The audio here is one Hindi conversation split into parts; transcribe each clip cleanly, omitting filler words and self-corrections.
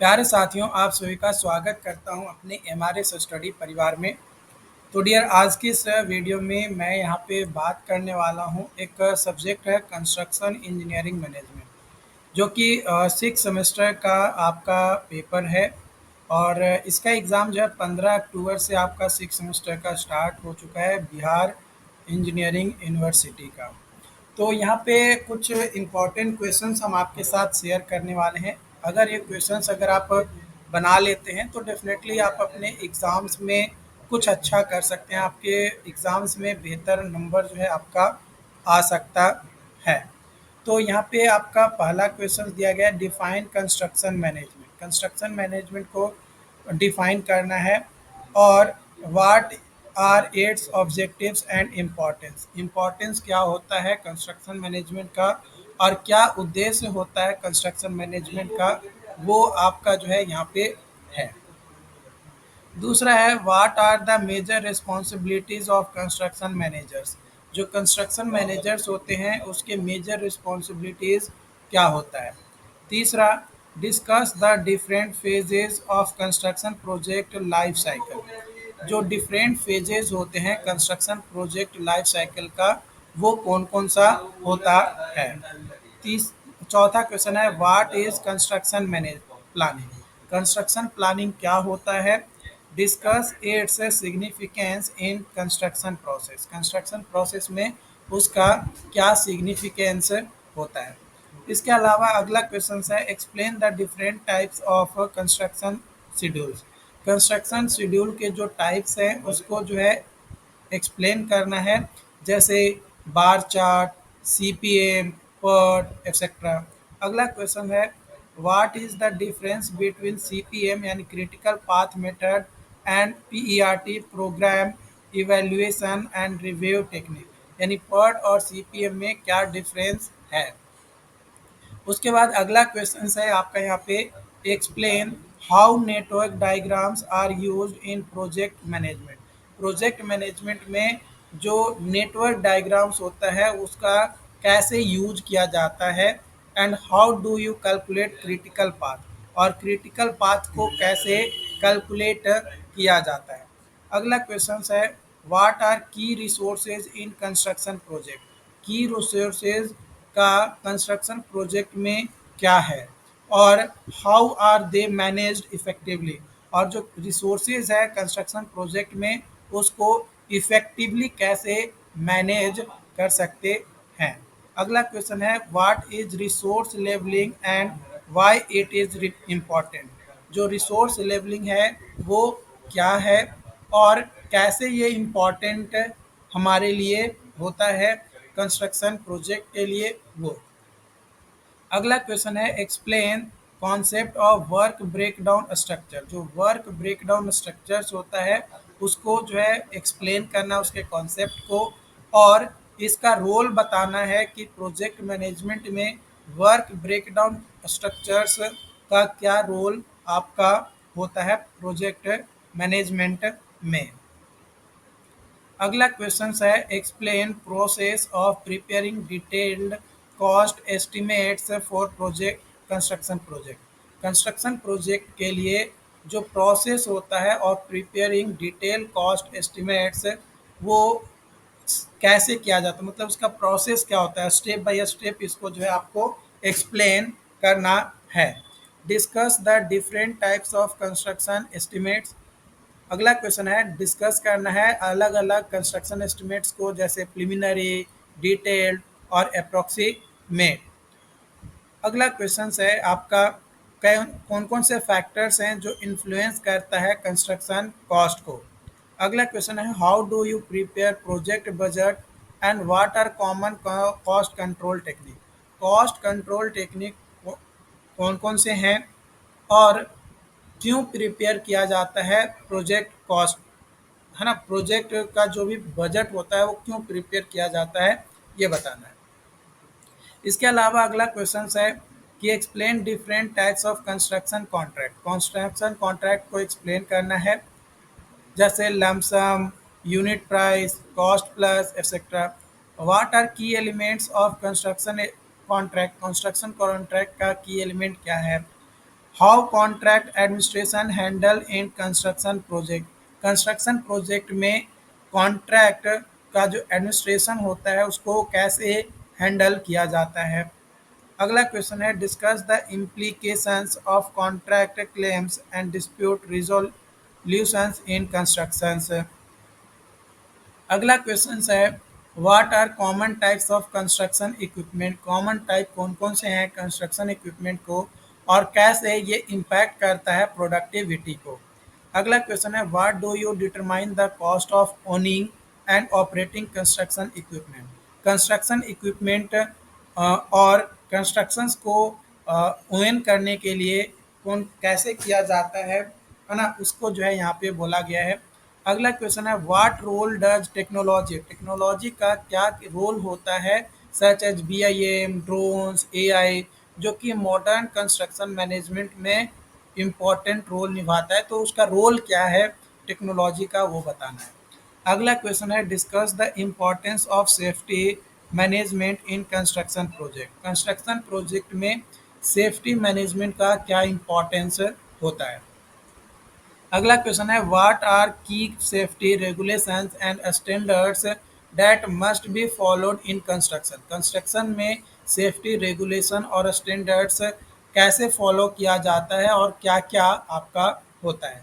प्यारे साथियों, आप सभी का स्वागत करता हूं अपने एमआरएस स्टडी परिवार में। तो डियर, आज की इस वीडियो में मैं यहां पे बात करने वाला हूं। एक सब्जेक्ट है कंस्ट्रक्शन इंजीनियरिंग मैनेजमेंट, जो कि 6 सेमेस्टर का आपका पेपर है। और इसका एग्ज़ाम जो है 15 अक्टूबर से आपका 6 सेमेस्टर का स्टार्ट हो चुका है बिहार इंजीनियरिंग यूनिवर्सिटी का। तो यहाँ पे कुछ इम्पोर्टेंट क्वेश्चंस हम आपके साथ शेयर करने वाले हैं। अगर ये क्वेश्चंस अगर आप बना लेते हैं तो डेफिनेटली आप अपने एग्ज़ाम्स में कुछ अच्छा कर सकते हैं। आपके एग्ज़ाम्स में बेहतर नंबर जो है आपका आ सकता है। तो यहाँ पे आपका पहला क्वेश्चन दिया गया है, define construction management. Construction management को डिफाइन करना है। और what are its objectives and importance. Importance क्या होता है कंस्ट्रक्शन मैनेजमेंट का और क्या उद्देश्य होता है कंस्ट्रक्शन मैनेजमेंट का, वो आपका जो है यहाँ पे है। दूसरा है, what are the major responsibilities of construction managers. जो कंस्ट्रक्शन मैनेजर्स होते हैं उसके मेजर रिस्पॉन्सिबिलिटीज क्या होता है। तीसरा, discuss the different phases of construction project life cycle. जो डिफरेंट फेजेस होते हैं कंस्ट्रक्शन प्रोजेक्ट लाइफ साइकिल का, वो कौन कौन सा होता है। तीस चौथा क्वेश्चन है, what is construction manage planning. Construction planning क्या होता है। Discuss its significance in construction process. Construction process में उसका क्या सिग्निफिकेंस होता है। इसके अलावा अगला क्वेश्चन है, explain the different types of construction schedules. Construction schedule के जो टाइप्स हैं उसको जो है एक्सप्लेन करना है, जैसे bar chart, CPM, PERT etcetera. अगला क्वेश्चन है, what is the difference between CPM यानी critical path method and PERT program evaluation and review technique. यानी पर्ट और सीपीएम में क्या डिफरेंस है। उसके बाद अगला क्वेश्चन है आपका यहाँ पे, explain how network diagrams are used in project management. Project management में जो नेटवर्क डायग्राम्स होता है उसका कैसे यूज किया जाता है। And how do you calculate critical path. और क्रिटिकल पाथ को कैसे कैलकुलेट किया जाता है। अगला क्वेश्चन है, what are key resources in construction project. Key resources का कंस्ट्रक्शन प्रोजेक्ट में क्या है और how are they managed effectively. और जो रिसोर्सेज है कंस्ट्रक्शन प्रोजेक्ट में उसको इफेक्टिवली कैसे मैनेज कर सकते हैं। अगला क्वेश्चन है, what is resource levelling and why it is important. जो रिसोर्स लेवलिंग है वो क्या है और कैसे ये इम्पॉर्टेंट हमारे लिए होता है कंस्ट्रक्शन प्रोजेक्ट के लिए वो। अगला क्वेश्चन है, explain concept of work breakdown structure. जो वर्क ब्रेकडाउन स्ट्रक्चर्स होता है उसको जो है एक्सप्लेन करना, उसके कॉन्सेप्ट को। और इसका रोल बताना है कि प्रोजेक्ट मैनेजमेंट में वर्क ब्रेकडाउन स्ट्रक्चर्स का क्या रोल आपका होता है प्रोजेक्ट मैनेजमेंट में। अगला क्वेश्चन है, explain process of preparing detailed cost estimates for project construction project. Construction project के लिए जो प्रोसेस होता है और प्रिपेयरिंग डिटेल कॉस्ट एस्टिमेट्स, वो कैसे किया जाता है, मतलब उसका प्रोसेस क्या होता है, स्टेप बाय स्टेप इसको जो है आपको एक्सप्लेन करना है। Discuss the different types of construction estimates. अगला क्वेश्चन है, डिस्कस करना है अलग अलग कंस्ट्रक्शन एस्टिमेट्स को, जैसे प्रिलिमिनरी, डिटेल्ड और अप्रोक्सीमेट। अगला क्वेश्चन है आपका, कौन कौन से फैक्टर्स हैं जो इन्फ्लुएंस करता है कंस्ट्रक्शन कॉस्ट को। अगला क्वेश्चन है, how do you prepare project budget and what are common cost control technique. Cost control technique कौन कौन से हैं और क्यों प्रिपेयर किया जाता है प्रोजेक्ट कॉस्ट, है ना, प्रोजेक्ट का जो भी बजट होता है वो क्यों प्रिपेयर किया जाता है, ये बताना है। इसके अलावा अगला क्वेश्चन है कि explain different types of construction contract. Construction contract को एक्सप्लेन करना है, जैसे lump sum, unit price, cost plus etcetera. What are key elements of construction contract. Construction contract का की एलिमेंट क्या है। How contract administration handle in construction project. Construction project में कॉन्ट्रैक्ट का जो एडमिनिस्ट्रेशन होता है उसको कैसे हैंडल किया जाता है। अगला क्वेश्चन है discuss the implications of contract claims and dispute resolutions in constructions. अगला क्वेश्चन है what are common types of construction equipment. Common type कौन कौन से हैं कंस्ट्रक्शन इक्विपमेंट को और कैसे ये इम्पैक्ट करता है प्रोडक्टिविटी को। अगला क्वेश्चन है what do you determine the cost of owning and operating construction equipment. Construction equipment और कंस्ट्रक्शंस को ओन करने के लिए कौन कैसे किया जाता है ना, उसको जो है यहाँ पे बोला गया है। अगला क्वेश्चन है what role does technology. Technology का क्या रोल होता है such as BIM, drones, AI, जो कि मॉडर्न कंस्ट्रक्शन मैनेजमेंट में इम्पॉर्टेंट रोल निभाता है, तो उसका रोल क्या है टेक्नोलॉजी का वो बताना है। अगला क्वेश्चन है discuss the importance of safety management in construction project. Construction project में सेफ्टी मैनेजमेंट का क्या इम्पोर्टेंस होता है। अगला क्वेश्चन है व्हाट आर की safety regulations and standards that must be followed in construction. Construction में सेफ्टी रेगुलेशन और स्टैंडर्ड्स कैसे फॉलो किया जाता है और क्या क्या आपका होता है।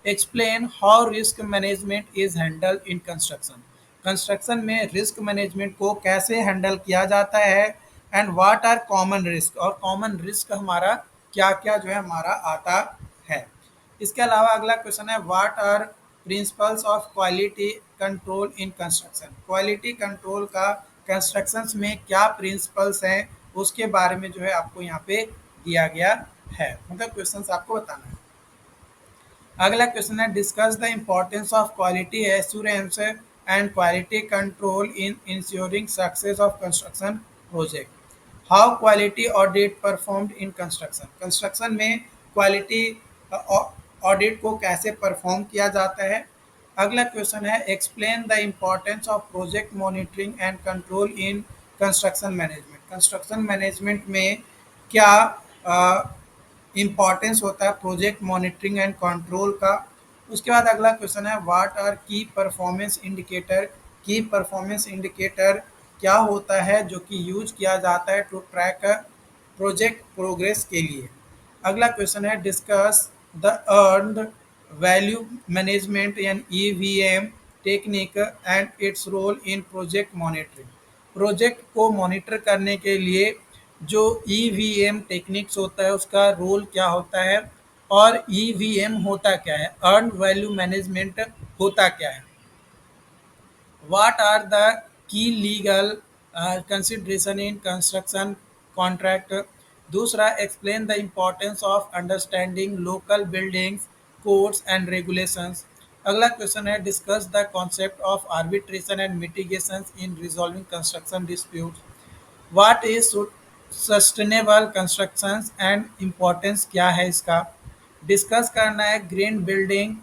Explain how risk management is handle in construction. Construction में रिस्क मैनेजमेंट को कैसे हैंडल किया जाता है and what are common risk, और कॉमन रिस्क हमारा क्या क्या जो है हमारा आता है। इसके अलावा अगला क्वेश्चन है what are principles of quality control in construction. Quality control का कंस्ट्रक्शंस में क्या प्रिंसिपल्स हैं उसके बारे में जो है आपको यहाँ पे दिया गया है, मतलब क्वेश्चंस आपको बताना है। अगला क्वेश्चन है discuss the importance of quality assurance and quality control in ensuring success of construction project. How quality audit performed in construction. Construction में क्वालिटी ऑडिट को कैसे परफॉर्म किया जाता है। अगला क्वेश्चन है explain the importance of project monitoring and control in construction management. Construction management में क्या इम्पॉर्टेंस होता है प्रोजेक्ट मॉनिटरिंग एंड कंट्रोल का। उसके बाद अगला क्वेश्चन है व्हाट आर की परफॉर्मेंस इंडिकेटर। की परफॉर्मेंस इंडिकेटर क्या होता है जो कि यूज किया जाता है टू ट्रैक प्रोजेक्ट प्रोग्रेस के लिए। अगला क्वेश्चन है discuss the earned value management and EVM technique and its role in project monitoring. Project को मॉनिटर करने के लिए जो EVM टेक्निक्स होता है उसका रोल क्या होता है और EVM होता क्या है, अर्न वैल्यू मैनेजमेंट होता क्या है। What are the key legal consideration in construction contract। दूसरा explain the importance of understanding local buildings codes and regulations। अगला क्वेश्चन है discuss the concept of arbitration and mitigations in resolving construction disputes। What is sustainable constructions and importance क्या है इसका। डिस्कस करना है ग्रीन बिल्डिंग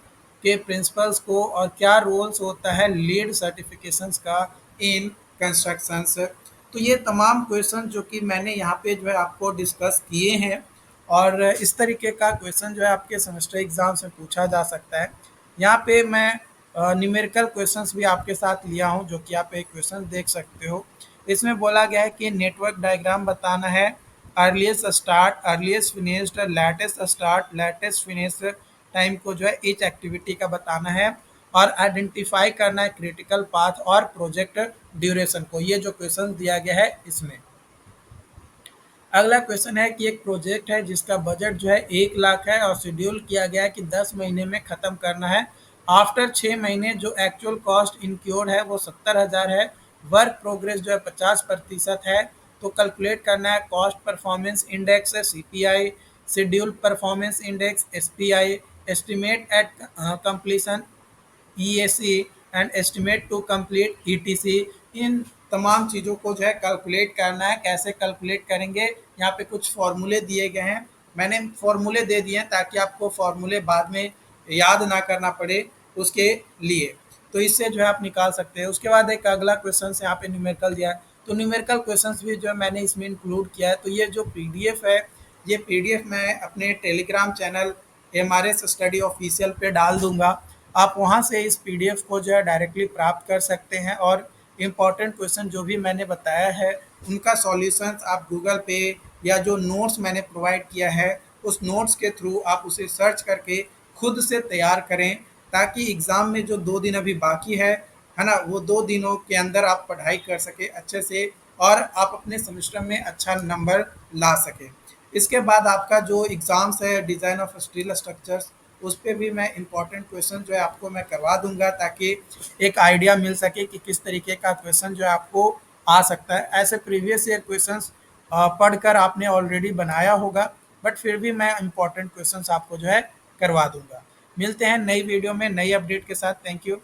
के प्रिंसिपल्स को और क्या रोल्स होता है लीड सर्टिफिकेशंस का इन कंस्ट्रक्शंस। तो ये तमाम क्वेश्चन जो कि मैंने यहाँ पे जो है आपको डिस्कस किए हैं और इस तरीके का क्वेश्चन जो है आपके सेमेस्टर एग्जाम से पूछा जा सकता है। यहाँ पे मैं न्यूमेरिकल क्वेश्चंस भी आपके साथ लिया हूँ जो कि आप एक क्वेश्चन देख सकते हो। इसमें बोला गया है कि नेटवर्क डायग्राम बताना है, earliest start, earliest finished, latest start, latest finish time को जो है ईच एक्टिविटी का बताना है और आइडेंटिफाई करना है क्रिटिकल पाथ और प्रोजेक्ट ड्यूरेशन को। ये जो क्वेश्चन दिया गया है इसमें। अगला क्वेश्चन है कि एक प्रोजेक्ट है जिसका बजट जो है 1 लाख है और शेड्यूल किया गया है कि 10 महीने में ख़त्म करना है। आफ्टर 6 महीने जो एक्चुअल कॉस्ट इंक्योर्ड है वो 70,000 है। वर्क प्रोग्रेस जो है 50% है। तो कैलकुलेट करना है cost performance index CPI, schedule performance index SPI, estimate at completion EAC and estimate to complete ETC। इन तमाम चीज़ों को जो है कैलकुलेट करना है। कैसे कैलकुलेट करेंगे, यहाँ पे कुछ फॉर्मूले दिए गए हैं, मैंने फॉर्मूले दे दिए हैं ताकि आपको फॉर्मूले बाद में याद ना करना पड़े उसके लिए। तो इससे जो है आप निकाल सकते हैं। उसके बाद एक अगला क्वेश्चन यहाँ पे न्यूमेरिकल दिया है, तो न्यूमेरिकल क्वेश्चंस भी जो है मैंने इसमें इंक्लूड किया है। तो ये जो PDF है ये पीडीएफ मैं अपने Telegram channel MRS study official पे डाल दूंगा। आप वहाँ से इस पीडीएफ को जो है डायरेक्टली प्राप्त कर सकते हैं और इम्पॉर्टेंट क्वेश्चन जो भी मैंने बताया है उनका सॉल्यूशंस आप गूगल पे या जो नोट्स मैंने प्रोवाइड किया है उस नोट्स के थ्रू आप उसे सर्च करके खुद से तैयार करें, ताकि एग्ज़ाम में जो 2 दिन अभी बाकी है ना? वो 2 दिनों के अंदर आप पढ़ाई कर सकें अच्छे से और आप अपने सेमेस्टर में अच्छा नंबर ला सकें। इसके बाद आपका जो एग्ज़ाम्स है डिज़ाइन ऑफ स्टील स्ट्रक्चर्स, उस पे भी मैं इम्पोर्टेंट क्वेश्चन जो है आपको मैं करवा दूँगा, ताकि एक आइडिया मिल सके कि किस तरीके का क्वेश्चन जो है आपको आ सकता है। ऐसे प्रीवियस ईयर क्वेश्चंस पढ़कर आपने ऑलरेडी बनाया होगा, बट फिर भी मैं इम्पोर्टेंट क्वेश्चंस आपको जो है करवा दूँगा। मिलते हैं नई वीडियो में नई अपडेट के साथ। Thank you.